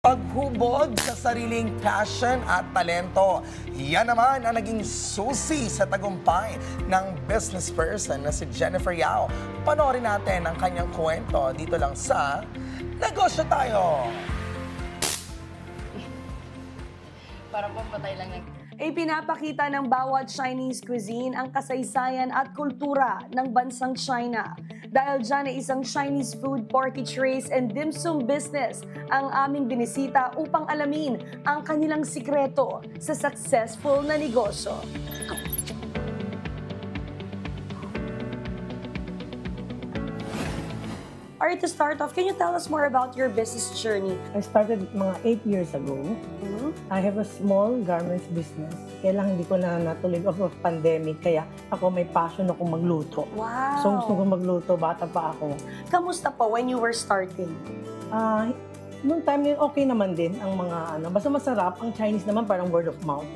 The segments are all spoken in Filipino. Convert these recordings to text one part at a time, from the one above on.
paghubog sa sariling passion at talento. Yan naman ang naging susi sa tagumpay ng business person na si Jennifer Yao. Panoorin natin ang kanyang kwento dito lang sa Negosyo Tayo! Parang pampatay lang ng... Ipinapakita ng bawat Chinese cuisine ang kasaysayan at kultura ng bansang China. Dahil dyan ay isang Chinese food, porky trays, and dim sum business ang aming binisita upang alamin ang kanilang sikreto sa successful na negosyo. Alright, to start off, can you tell us more about your business journey? I started mga 8 years ago. I have a small garments business. Kaya lang hindi ko na natuloy of pandemic. Kaya ako may passion ako magluto. Wow! So gusto ko magluto, bata pa ako. Kamusta po when you were starting? Noong time yun, okay naman din ang mga ano. Basta masarap, ang Chinese naman parang word of mouth.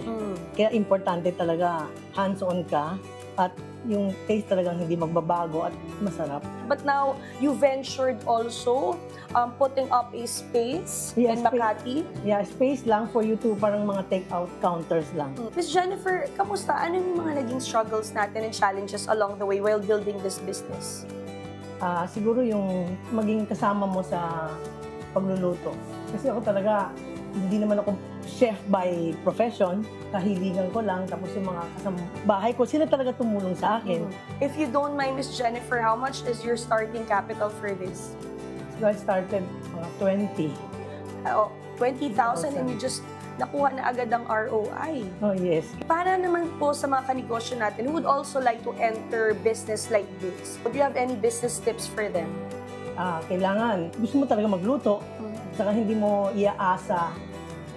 Kaya importante talaga, hands-on ka. At yung taste talagang hindi magbabago at masarap. But now, you ventured also putting up a space in Makati. Yeah, space lang for you to parang mga take-out counters lang. Miss Jennifer, kamusta? Ano yung mga naging struggles natin and challenges along the way while building this business? Siguro yung maging kasama mo sa pagluluto. Kasi ako talaga, hindi naman ako chef by profession. Kahilingan ko lang. Tapos yung mga bahay ko, sila talaga tumulong sa akin. If you don't mind, Miss Jennifer, how much is your starting capital for this? So I started 20. 20,000 and you just nakuha na agad ang ROI. Oh, yes. Para naman po sa mga kanegosyo natin who would also like to enter business like this, would you have any business tips for them? Kailangan, gusto mo talaga magluto, saka hindi mo iaasa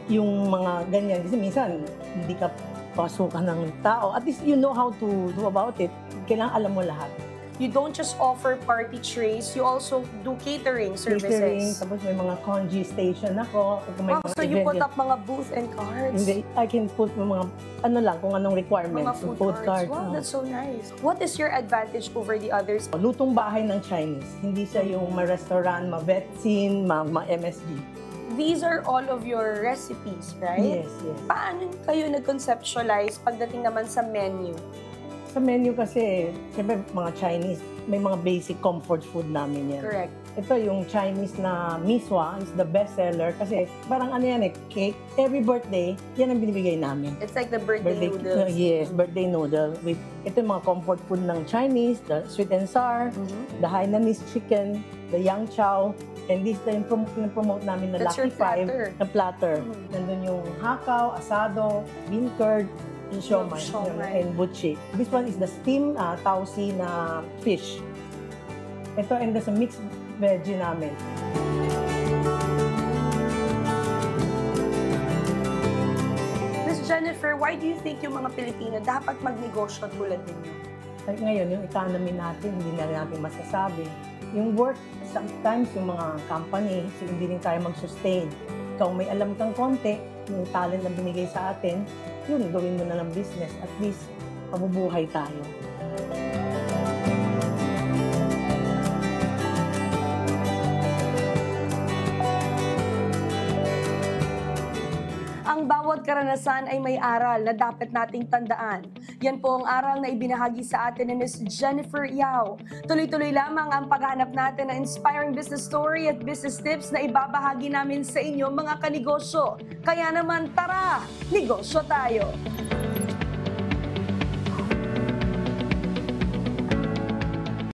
yung mga ganyan. Kasi minsan, hindi ka pasukan ng tao. At least you know how to do about it. Kailangan alam mo lahat. You don't just offer party trays, you also do catering services. Catering, tapos may mga congee station ako. May Wow, mga so you put event. up mga booth and cards? Hindi, I can put mga, ano lang, kung anong requirements. Mga food cards. Wow, that's so nice. What is your advantage over the others? Lutong bahay ng Chinese. Hindi siya yung ma-restaurant, ma-vetsin, ma-MSG. These are all of your recipes, right? Yes, yes. Paano kayo nag-conceptualize pagdating naman sa menu? Sa menu kasi, siyempre mga Chinese, may mga basic comfort food namin yan. Correct. Ito yung Chinese na miswa is the best seller kasi parang ano yan cake. Every birthday, yan ang binibigay namin. It's like the birthday noodles. Yes, birthday noodle. Ito yung mga comfort food ng Chinese, the sweet and sour, the Hainanese chicken, the yang chow, and this yung promote namin na That's Lucky your Five platter. na platter. Nandun yung hakaw, asado, bean curd, yung siomai, and butchi. This one is the steamed tausi na fish. Ito, and there's a mixed veggie namin. Miss Jennifer, why do you think yung mga Pilipino dapat magnegosyo tulad ninyo? Like ngayon, yung economy natin, hindi na natin masasabi. Yung work, sometimes yung mga company, hindi rin tayo mag-sustain. Ikaw may alam kang konti, yung talent na binigay sa atin, yun, gawin mo na ng business. At least, mabubuhay tayo. Ang bawat karanasan ay may aral na dapat nating tandaan. Yan po ang aral na ibinahagi sa atin ni Ms. Jennifer Yao. Tuloy-tuloy lamang ang paghahanap natin ng inspiring business story at business tips na ibabahagi namin sa inyo mga kanegosyo. Kaya naman tara, negosyo tayo!